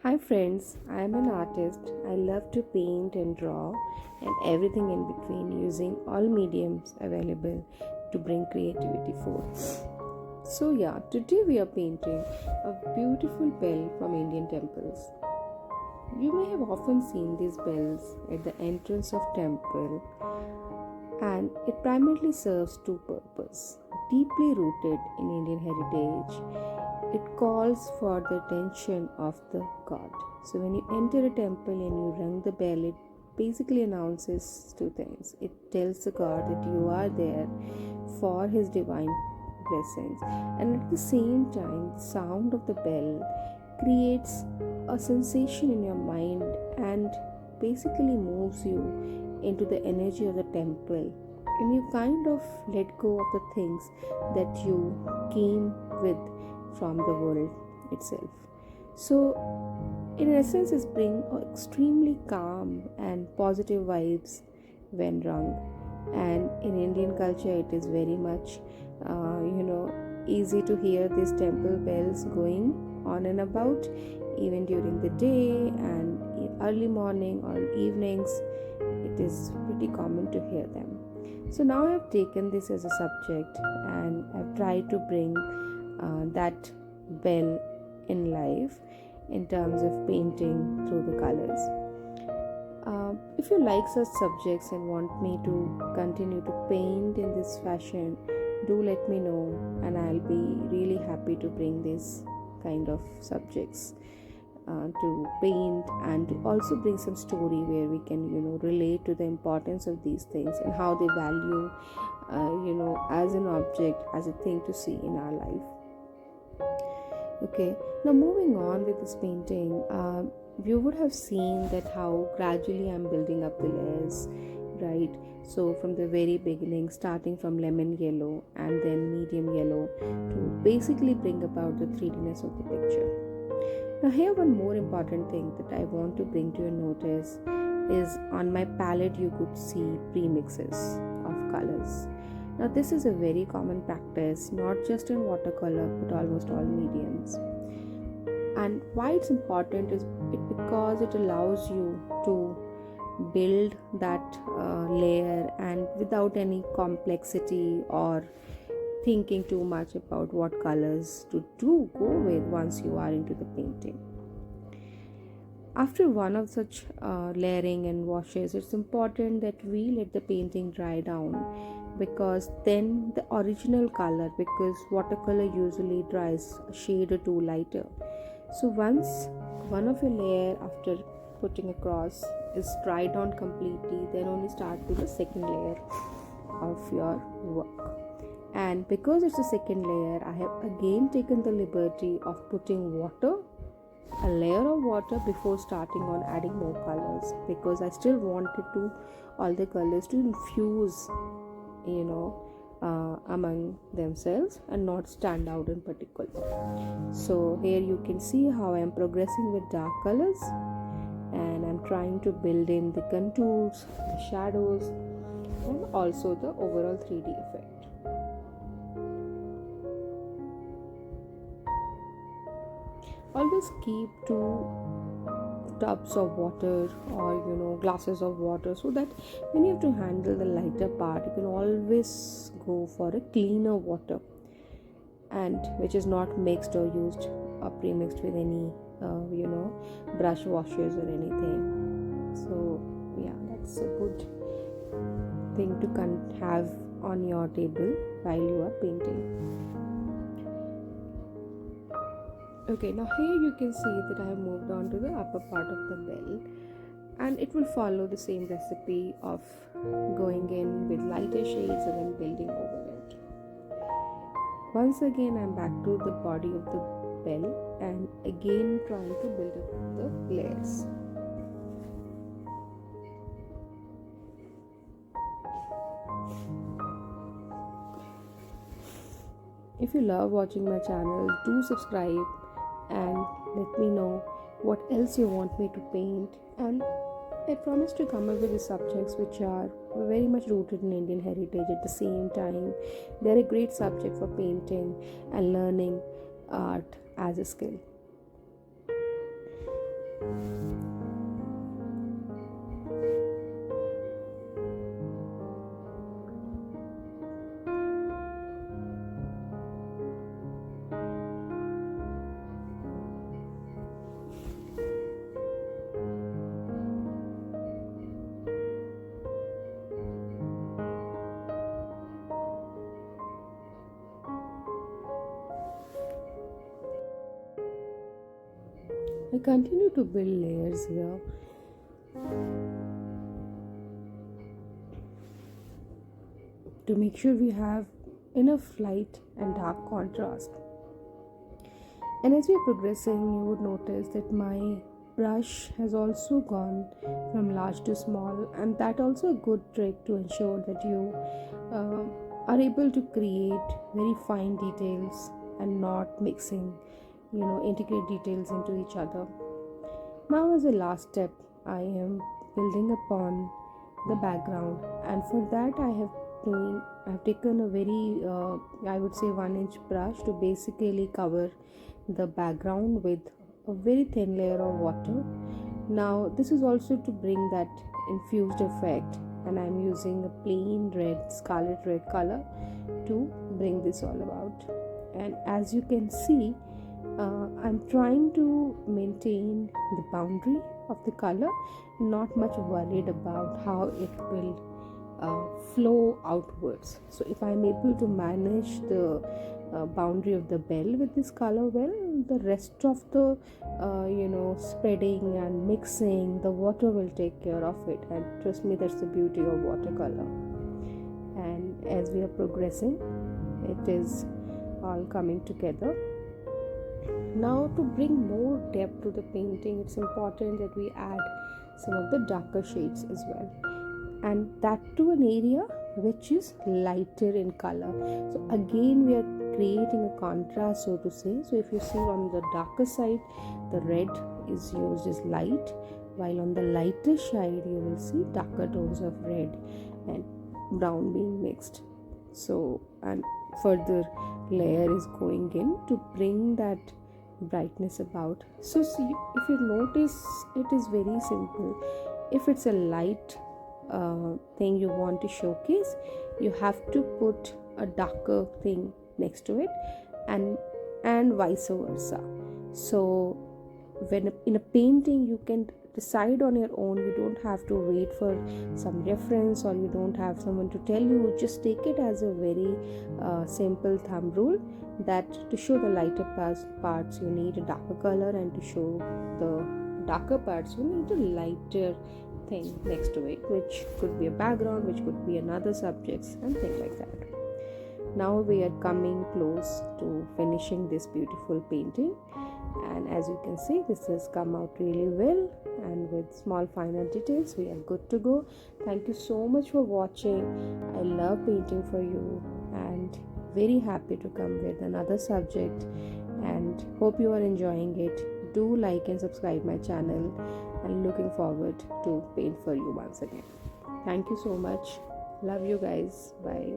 Hi friends, I am an artist. I love to paint and draw and everything in between using all mediums available to bring creativity forth. So today we are painting a beautiful bell from Indian temples. You may have often seen these bells at the entrance of temple and it primarily serves two purposes. Deeply rooted in Indian heritage, it calls for the attention of the god. So when you enter a temple and you ring the bell, it basically announces two things. It tells the god that you are there for his divine blessings, and at the same time, the sound of the bell creates a sensation in your mind and basically moves you into the energy of the temple, and you kind of let go of the things that you came with from the world itself. So, in essence, it's bring extremely calm and positive vibes when rung. And in Indian culture, it is very much, easy to hear these temple bells going on and about, even during the day and early morning or evenings. It is pretty common to hear them. So now I've taken this as a subject and I've tried to bring that bell in life in terms of painting through the colors. If you like such subjects and want me to continue to paint in this fashion, do let me know, and I'll be really happy to bring these kind of subjects to paint and to also bring some story where we can relate to the importance of these things and how they value as an object, as a thing to see in our life. Okay, now moving on with this painting, you would have seen that how gradually I'm building up the layers, right? So from the very beginning, starting from lemon yellow and then medium yellow to basically bring about the 3Dness of the picture. Now, here one more important thing that I want to bring to your notice is on my palette you could see premixes of colors. Now, this is a very common practice, not just in watercolor but almost all mediums. And why it's important is because it allows you to build that layer and without any complexity or thinking too much about what colors to do go with once you are into the painting. After one of such layering and washes, it's important that we let the painting dry down, because then the original color, because watercolor usually dries a shade or two lighter. So once one of your layer after putting across is dried down completely, then only start with the second layer of your work. And because it's a second layer, I have again taken the liberty of putting water, a layer of water, before starting on adding more colors, because I still wanted to all the colors to infuse among themselves and not stand out in particular. So here you can see how I am progressing with dark colors, and I'm trying to build in the contours, the shadows, and also the overall 3D effect. Always keep two tubs of water or glasses of water, so that when you have to handle the lighter part, you can always go for a cleaner water, and which is not mixed or used or pre-mixed with any brush washes or anything. So that's a good thing to have on your table while you are painting. Okay, now here you can see that I have moved on to the upper part of the bell, and it will follow the same recipe of going in with lighter shades and then building over it. Once again, I'm back to the body of the bell and again trying to build up the layers. If you love watching my channel, do subscribe and let me know what else you want me to paint. And I promise to come up with the subjects which are very much rooted in Indian heritage. At the same time, they're a great subject for painting and learning art as a skill. I continue to build layers here to make sure we have enough light and dark contrast. And as we are progressing, you would notice that my brush has also gone from large to small, and that also a good trick to ensure that you are able to create very fine details and not mixing, integrate details into each other. Now, as a last step, I am building upon the background, and for that I have taken a very I would say 1 inch brush to basically cover the background with a very thin layer of water. Now this is also to bring that infused effect, and I'm using a plain red, scarlet red color to bring this all about. And as you can see, I'm trying to maintain the boundary of the color, not much worried about how it will flow outwards. So if I'm able to manage the boundary of the bell with this color well, the rest of the spreading and mixing, the water will take care of it. And trust me, that's the beauty of watercolor. And as we are progressing, it is all coming together. Now, to bring more depth to the painting, it's important that we add some of the darker shades as well, and that to an area which is lighter in color. So again, we are creating a contrast, so to say. So if you see on the darker side, the red is used as light, while on the lighter side you will see darker tones of red and brown being mixed. So, and further layer is going in to bring that brightness about. So see, if you notice, it is very simple. If it's a light thing you want to showcase, you have to put a darker thing next to it, and vice versa. So when in a painting, you can decide on your own. You don't have to wait for some reference, or you don't have someone to tell you. Just take it as a very simple thumb rule, that to show the lighter parts you need a darker color, and to show the darker parts you need a lighter thing next to it, which could be a background, which could be another subjects, and things like that. Now we are coming close to finishing this beautiful painting, and as you can see, this has come out really well, and with small finer details we are good to go. Thank you so much for watching. I love painting for you, and very happy to come with another subject, and hope you are enjoying it. Do like and subscribe my channel, and looking forward to paint for you once again. Thank you so much. Love you guys. Bye.